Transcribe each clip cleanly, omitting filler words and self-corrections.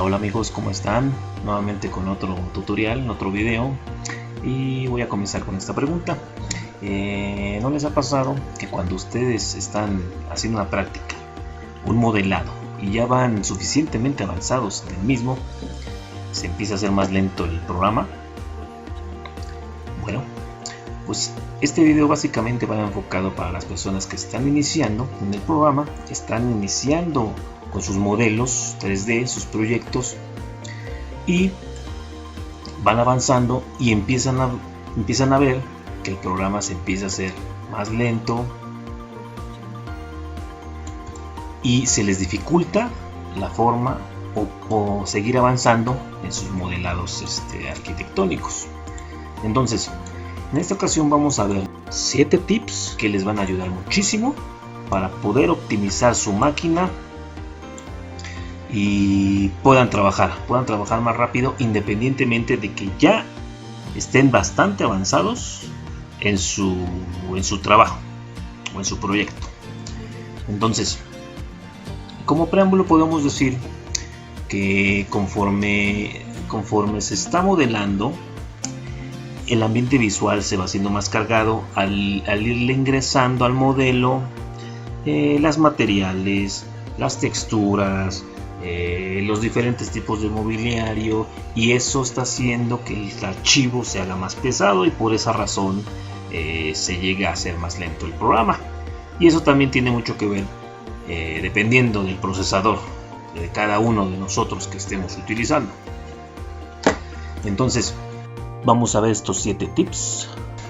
Hola amigos, ¿cómo están? Nuevamente con otro tutorial, otro video, y voy a comenzar con esta pregunta. ¿No les ha pasado que cuando ustedes están haciendo una práctica, un modelado, y ya van suficientemente avanzados en el mismo, se empieza a hacer más lento el programa? Bueno, pues este video básicamente va enfocado para las personas que están iniciando en el programa, están iniciando con sus modelos 3D, sus proyectos, y van avanzando y empiezan a ver que el programa se empieza a hacer más lento y se les dificulta la forma o seguir avanzando en sus modelados arquitectónicos. Entonces, en esta ocasión vamos a ver 7 tips que les van a ayudar muchísimo para poder optimizar su máquina y puedan trabajar más rápido, independientemente de que ya estén bastante avanzados en su trabajo o en su proyecto. Entonces, como preámbulo podemos decir que conforme se está modelando, el ambiente visual se va haciendo más cargado al irle ingresando al modelo las materiales, las texturas, los diferentes tipos de mobiliario, y eso está haciendo que el archivo se haga más pesado y por esa razón se llega a hacer más lento el programa. Y eso también tiene mucho que ver dependiendo del procesador de cada uno de nosotros que estemos utilizando. Entonces vamos a ver estos 7 tips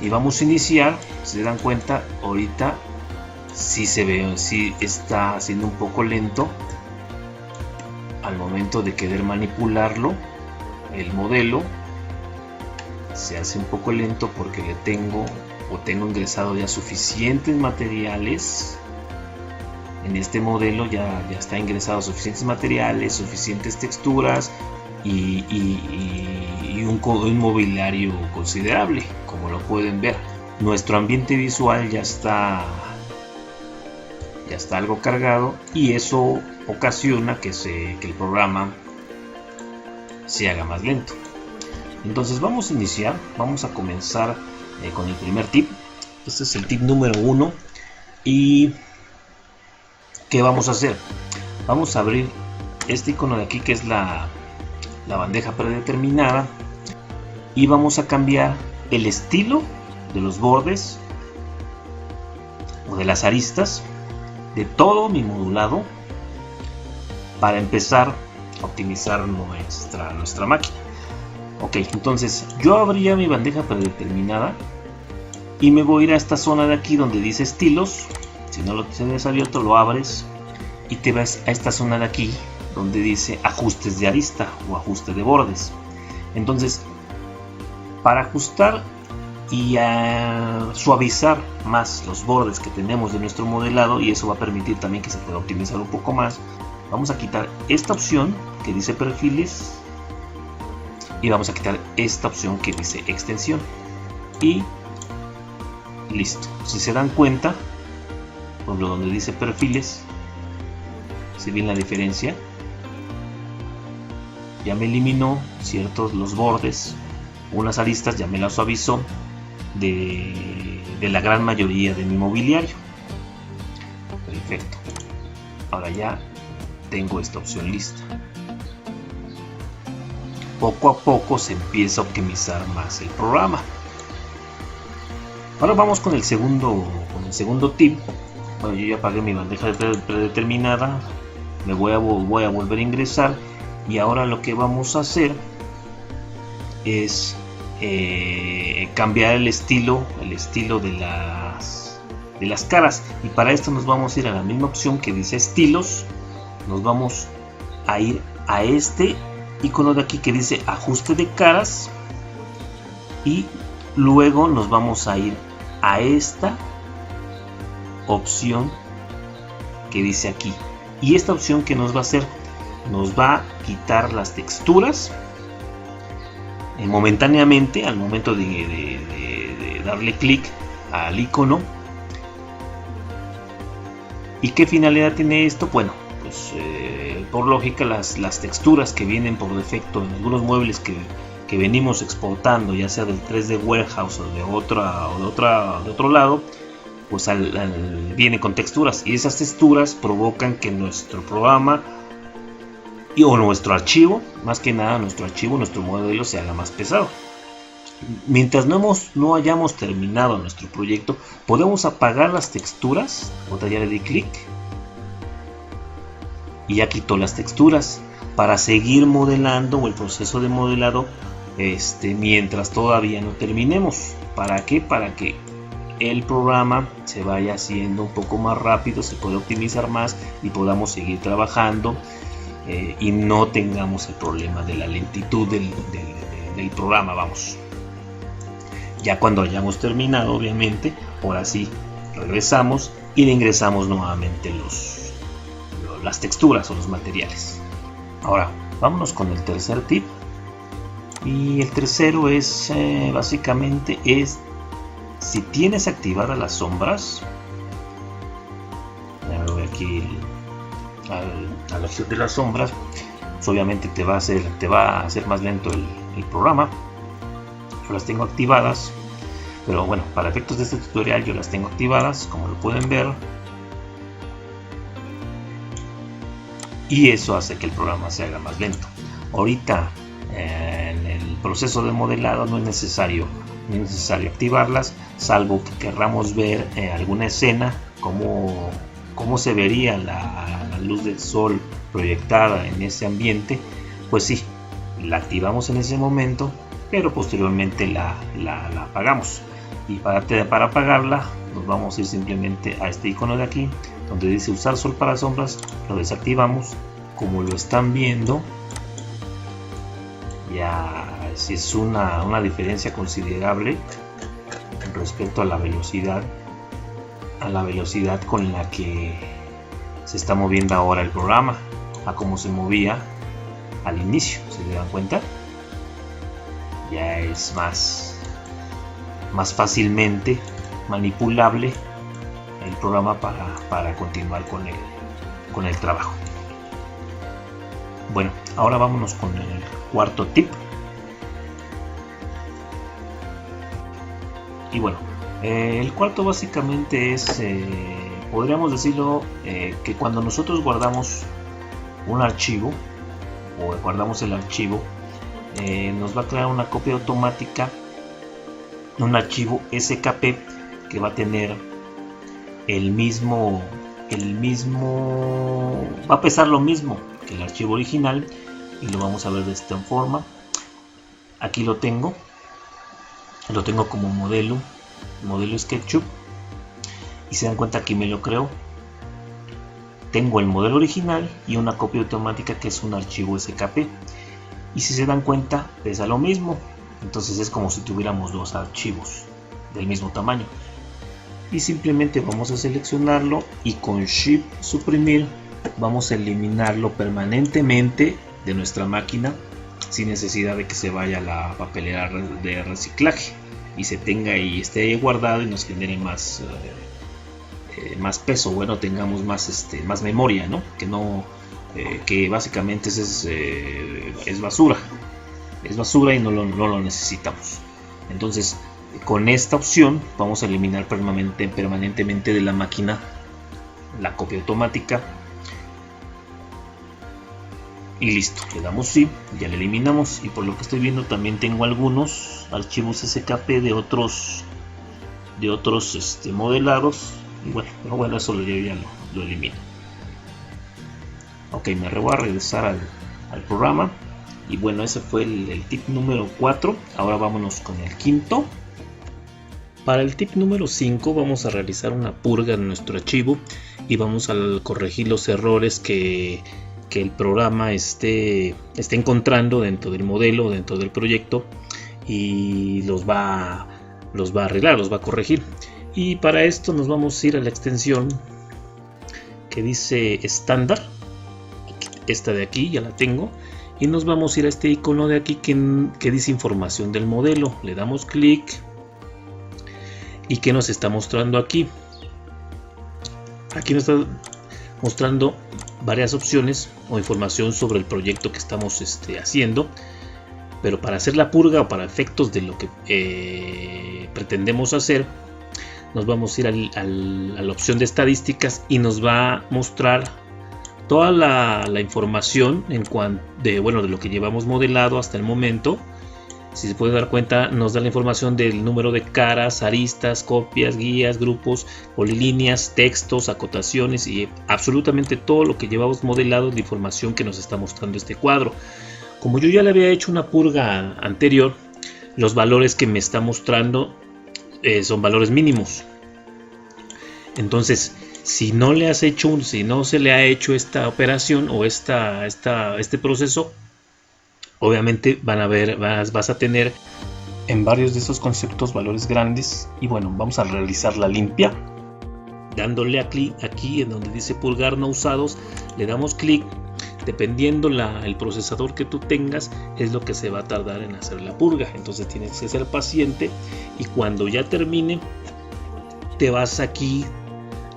y vamos a iniciar. Si se dan cuenta, ahorita sí está haciendo un poco lento al momento de querer manipularlo. El modelo se hace un poco lento porque tengo ingresado ya suficientes materiales. En este modelo ya está ingresado suficientes materiales, suficientes texturas y un mobiliario considerable. Como lo pueden ver, nuestro ambiente visual ya está algo cargado, y eso ocasiona que el programa se haga más lento. Entonces vamos a comenzar con el primer tip. Este es el tip número 1. Y ¿qué vamos a hacer? Vamos a abrir este icono de aquí, que es la bandeja predeterminada, y vamos a cambiar el estilo de los bordes o de las aristas de todo mi modulado para empezar a optimizar nuestra máquina. Ok, entonces yo abría mi bandeja predeterminada y me voy a ir a esta zona de aquí donde dice estilos. Si no lo tienes abierto, lo abres y te vas a esta zona de aquí donde dice ajustes de arista o ajuste de bordes. Entonces, para ajustar y suavizar más los bordes que tenemos de nuestro modelado, y eso va a permitir también que se pueda optimizar un poco más, vamos a quitar esta opción que dice perfiles y vamos a quitar esta opción que dice extensión, y listo. Si se dan cuenta, por ejemplo, donde dice perfiles, si ven la diferencia, ya me eliminó los bordes, unas aristas, ya me las suavizó de la gran mayoría de mi mobiliario. Perfecto. Ahora ya tengo esta opción lista. Poco a poco se empieza a optimizar más el programa. Ahora vamos con el segundo tip. Bueno, yo ya apagué mi bandeja predeterminada, me voy a volver a ingresar, y ahora lo que vamos a hacer es cambiar el estilo de las caras, y para esto nos vamos a ir a la misma opción que dice estilos. Nos vamos a ir a este icono de aquí que dice ajuste de caras, y luego nos vamos a ir a esta opción que dice aquí, y esta opción que nos va a hacer, nos va a quitar las texturas momentáneamente al momento de darle clic al icono. ¿Y qué finalidad tiene esto? Bueno, pues pues por lógica las texturas que vienen por defecto en algunos muebles que venimos exportando, ya sea del 3D Warehouse o de otro lado, pues viene con texturas, y esas texturas provocan que nuestro programa o nuestro archivo, más que nada nuestro modelo se haga más pesado. Mientras no hayamos terminado nuestro proyecto, podemos apagar las texturas. Otra, ya le di clic y ya quitó las texturas para seguir modelando, o el proceso de modelado mientras todavía no terminemos. ¿Para qué? Para que el programa se vaya haciendo un poco más rápido, se puede optimizar más y podamos seguir trabajando, y no tengamos el problema de la lentitud del programa. Vamos, ya cuando hayamos terminado, obviamente, ahora sí regresamos y le ingresamos nuevamente las texturas o los materiales. Ahora vámonos con el tercer tip, y el tercero es básicamente si tienes activadas las sombras. Ya voy aquí a la opción de las sombras, pues obviamente te va a hacer más lento el programa. Yo las tengo activadas, pero bueno, para efectos de este tutorial yo las tengo activadas, como lo pueden ver, y eso hace que el programa se haga más lento. Ahorita en el proceso de modelado no es necesario activarlas, salvo que querramos ver alguna escena, cómo se vería la luz del sol proyectada en ese ambiente. Pues sí, la activamos en ese momento, pero posteriormente la apagamos. Y para apagarla nos vamos a ir simplemente a este icono de aquí donde dice usar sol para sombras, lo desactivamos. Como lo están viendo, ya es una diferencia considerable respecto a la velocidad con la que se está moviendo ahora el programa, a cómo se movía al inicio. ¿Se dan cuenta? Ya es más fácilmente manipulable el programa para continuar con el trabajo. Bueno, ahora vámonos con el cuarto tip. Y bueno, el cuarto básicamente es, podríamos decirlo, que cuando nosotros guardamos un archivo o guardamos el archivo, nos va a crear una copia automática, un archivo SKP que va a tener va a pesar lo mismo que el archivo original, y lo vamos a ver de esta forma. Aquí lo tengo como modelo SketchUp, y se dan cuenta, aquí me lo creo. Tengo el modelo original y una copia automática que es un archivo SKP, y si se dan cuenta pesa lo mismo. Entonces es como si tuviéramos dos archivos del mismo tamaño, y simplemente vamos a seleccionarlo y con Shift suprimir vamos a eliminarlo permanentemente de nuestra máquina, sin necesidad de que se vaya a la papelera de reciclaje y se tenga y esté ahí guardado y nos genere más peso. Bueno, tengamos más memoria, ¿no? Que básicamente es basura y no lo necesitamos. Entonces, con esta opción vamos a eliminar permanentemente de la máquina la copia automática, y listo, le damos sí, ya le eliminamos. Y por lo que estoy viendo también tengo algunos archivos SKP de otros modelados, y bueno, eso yo ya lo elimino. Ok, me voy a regresar al programa, y bueno, ese fue el tip número 4. Ahora vámonos con el quinto. Para el tip número 5 vamos a realizar una purga en nuestro archivo y vamos a corregir los errores que el programa esté encontrando dentro del modelo, dentro del proyecto, y los va a arreglar, los va a corregir. Y para esto nos vamos a ir a la extensión que dice estándar, esta de aquí ya la tengo, y nos vamos a ir a este icono de aquí que dice información del modelo. Le damos clic, y ¿qué nos está mostrando aquí? Aquí nos está mostrando varias opciones o información sobre el proyecto que estamos haciendo, pero para hacer la purga o para efectos de lo que pretendemos hacer, nos vamos a ir a la opción de estadísticas y nos va a mostrar toda la información en cuanto de lo que llevamos modelado hasta el momento. Si se puede dar cuenta, nos da la información del número de caras, aristas, copias, guías, grupos, polilíneas, textos, acotaciones y absolutamente todo lo que llevamos modelado de información que nos está mostrando este cuadro. Como yo ya le había hecho una purga anterior, los valores que me está mostrando son valores mínimos. Entonces, si no se le ha hecho esta operación o este proceso, obviamente vas a tener en varios de esos conceptos valores grandes. Y bueno, vamos a realizar la limpia. Dándole a clic aquí en donde dice purgar no usados, le damos clic. Dependiendo el procesador que tú tengas, es lo que se va a tardar en hacer la purga. Entonces tienes que ser paciente y cuando ya termine, te vas aquí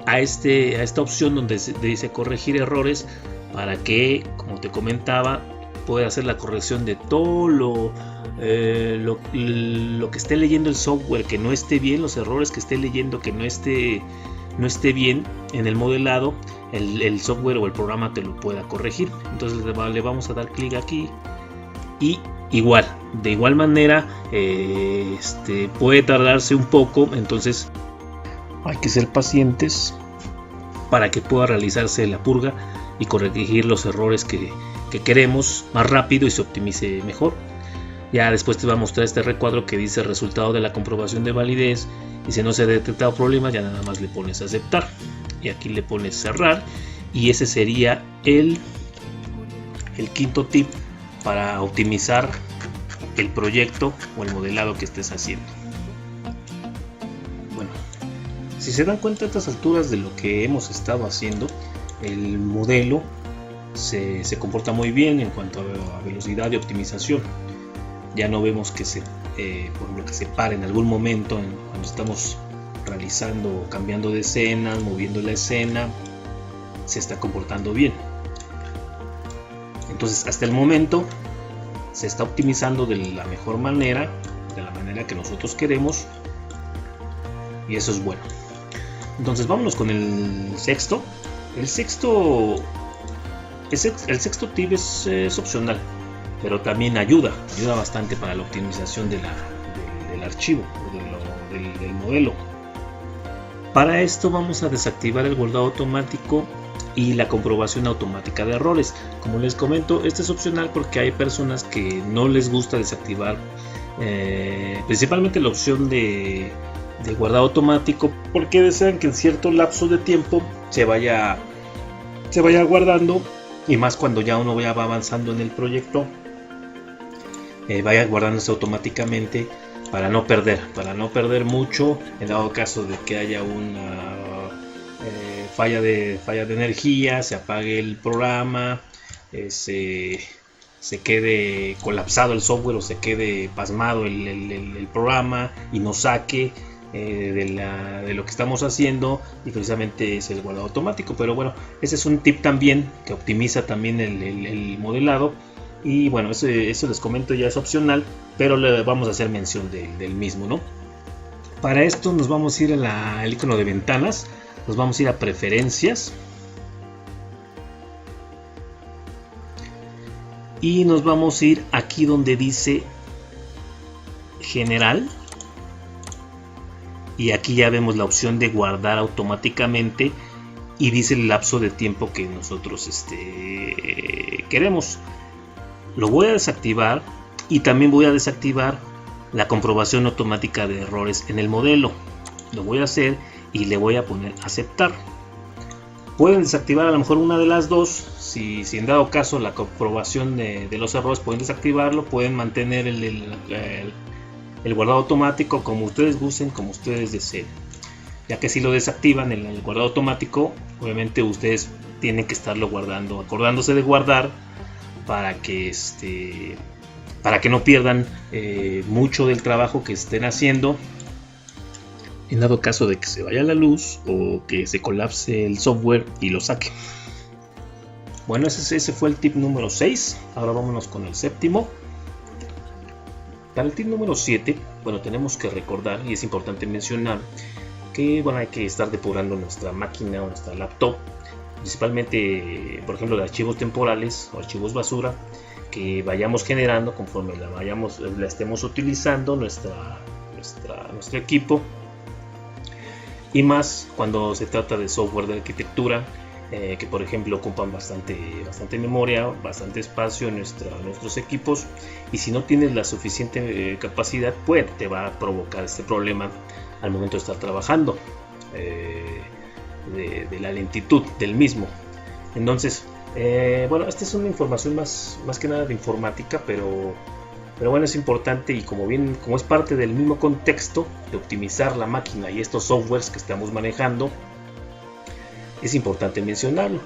a esta opción donde dice corregir errores, para que, como te comentaba, pueda hacer la corrección de todo lo que esté leyendo el software que no esté bien, los errores que esté leyendo que no esté bien en el modelado. El software o el programa te lo pueda corregir. Entonces le vamos a dar clic aquí y de igual manera puede tardarse un poco. Entonces hay que ser pacientes para que pueda realizarse la purga y corregir los errores que queremos más rápido y se optimice mejor. Ya después te va a mostrar este recuadro que dice resultado de la comprobación de validez, y si no se ha detectado problemas, ya nada más le pones aceptar y aquí le pones cerrar. Y ese sería el quinto tip para optimizar el proyecto o el modelado que estés haciendo. Bueno, si se dan cuenta a estas alturas de lo que hemos estado haciendo, el modelo se comporta muy bien en cuanto a velocidad y optimización. Ya no vemos que por ejemplo, que se pare en algún momento cuando estamos realizando o cambiando de escena, moviendo la escena. Se está comportando bien. Entonces, hasta el momento se está optimizando de la mejor manera, de la manera que nosotros queremos, y eso es bueno. Entonces vámonos con el sexto. El sexto tip es opcional, pero también ayuda bastante para la optimización del archivo o del modelo. Para esto vamos a desactivar el guardado automático y la comprobación automática de errores. Como les comento, este es opcional porque hay personas que no les gusta desactivar principalmente la opción de guardado automático, porque desean que en cierto lapso de tiempo se vaya guardando, y más cuando ya uno va avanzando en el proyecto, vaya guardándose automáticamente para no perder mucho en dado caso de que haya una falla de energía, se apague el programa, se quede colapsado el software o se quede pasmado el programa y no saque de lo que estamos haciendo, y precisamente es el guardado automático. Pero bueno, ese es un tip también que optimiza también el modelado. Y bueno, eso les comento, ya es opcional, pero le vamos a hacer mención del mismo, ¿no? Para esto nos vamos a ir al icono de ventanas, nos vamos a ir a preferencias y nos vamos a ir aquí donde dice general, y aquí ya vemos la opción de guardar automáticamente y dice el lapso de tiempo que nosotros queremos. Lo voy a desactivar, y también voy a desactivar la comprobación automática de errores en el modelo. Lo voy a hacer y le voy a poner aceptar. Pueden desactivar a lo mejor una de las dos. Si en dado caso la comprobación de los errores, pueden desactivarlo. Pueden mantener el guardado automático como ustedes gusten, como ustedes deseen. Ya que si lo desactivan el guardado automático, obviamente ustedes tienen que estarlo guardando, acordándose de guardar, para que no pierdan mucho del trabajo que estén haciendo en dado caso de que se vaya la luz o que se colapse el software y lo saque. Bueno, ese fue el tip número 6. Ahora vámonos con el séptimo. Para el tip número 7, bueno, tenemos que recordar, y es importante mencionar, que bueno, hay que estar depurando nuestra máquina o nuestra laptop, principalmente, por ejemplo, de archivos temporales o archivos basura, que vayamos generando conforme la estemos utilizando nuestro equipo, y más cuando se trata de software de arquitectura, que por ejemplo ocupan bastante memoria, bastante espacio en nuestros equipos, y si no tienes la suficiente capacidad, pues te va a provocar este problema al momento de estar trabajando, de la lentitud del mismo. Entonces, bueno, esta es una información más que nada de informática, pero bueno, es importante, y como es parte del mismo contexto de optimizar la máquina y estos softwares que estamos manejando, es importante mencionarlo.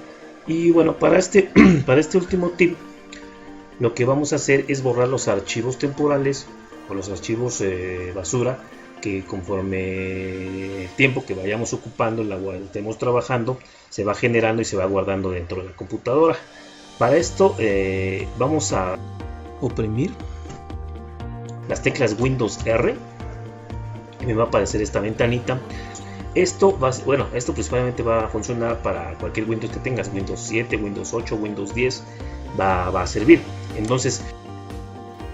Y bueno, para este último tip, lo que vamos a hacer es borrar los archivos temporales o los archivos basura, que conforme el tiempo que vayamos ocupando, estemos trabajando, se va generando y se va guardando dentro de la computadora. Para esto vamos a oprimir las teclas Windows R y me va a aparecer esta ventanita. Esto principalmente va a funcionar para cualquier Windows que tengas, Windows 7, Windows 8, Windows 10, va a servir. Entonces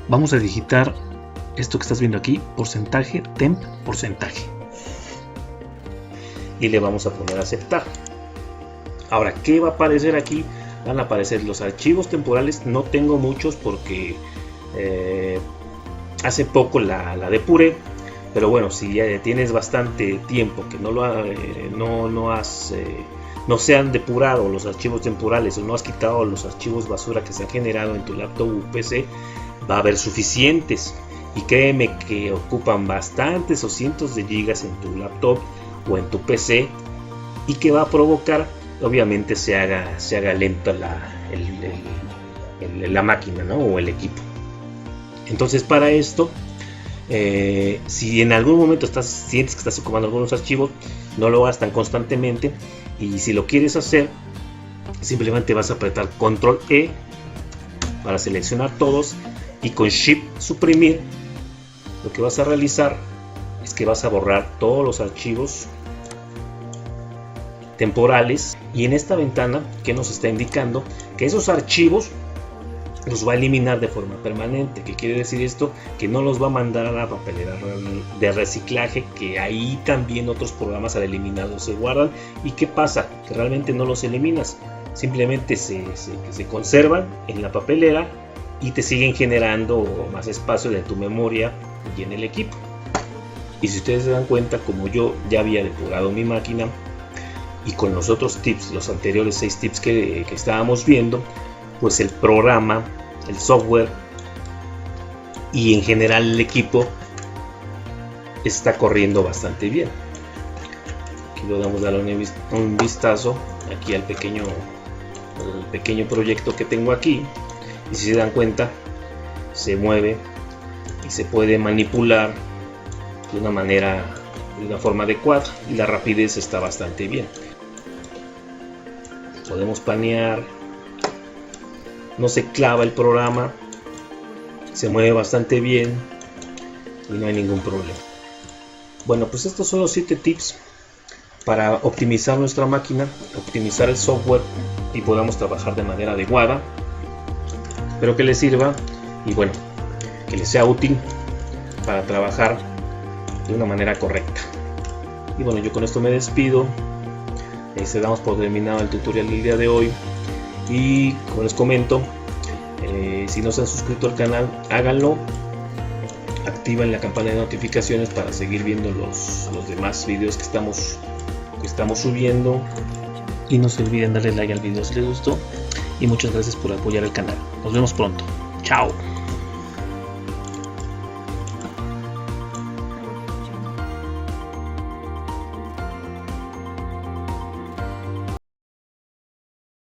vamos a digitar esto que estás viendo aquí, porcentaje, temp, porcentaje, y le vamos a poner a aceptar. Ahora, ¿qué va a aparecer aquí? Van a aparecer los archivos temporales. No tengo muchos porque hace poco la depuré. Pero bueno, si ya tienes bastante tiempo que no se han depurado los archivos temporales, o no has quitado los archivos basura que se han generado en tu laptop o PC, va a haber suficientes. Y créeme que ocupan bastantes o cientos de gigas en tu laptop o en tu PC, y que va a provocar, obviamente, se haga lenta la máquina, ¿no? O el equipo. Entonces, para esto, si en algún momento sientes que estás ocupando algunos archivos, no lo hagas tan constantemente, y si lo quieres hacer, simplemente vas a apretar Control E para seleccionar todos, y con Shift suprimir. Lo que vas a realizar es que vas a borrar todos los archivos temporales, y en esta ventana que nos está indicando que esos archivos los va a eliminar de forma permanente. ¿Qué quiere decir esto? Que no los va a mandar a la papelera de reciclaje, que ahí también otros programas al eliminarlos se guardan. ¿Y qué pasa? Que realmente no los eliminas, simplemente se conservan en la papelera y te siguen generando más espacio de tu memoria y en el equipo. Y si ustedes se dan cuenta, como yo ya había depurado mi máquina, y con los otros tips, los anteriores 6 tips que estábamos viendo, pues el programa, el software y en general el equipo está corriendo bastante bien. Aquí lo vamos a dar un vistazo aquí al pequeño proyecto que tengo aquí, y si se dan cuenta, se mueve y se puede manipular de una forma adecuada, y la rapidez está bastante bien. Podemos panear, no se clava el programa, se mueve bastante bien y no hay ningún problema. Bueno, pues estos son los 7 tips para optimizar nuestra máquina, optimizar el software y podamos trabajar de manera adecuada. Espero que les sirva y bueno, que les sea útil para trabajar de una manera correcta. Y bueno, yo con esto me despido. Damos por terminado el tutorial del día de hoy, y como les comento, si no se han suscrito al canal, háganlo, activen la campana de notificaciones para seguir viendo los demás videos que estamos subiendo, y no se olviden darle like al video si les gustó, y muchas gracias por apoyar el canal. Nos vemos pronto. Chao.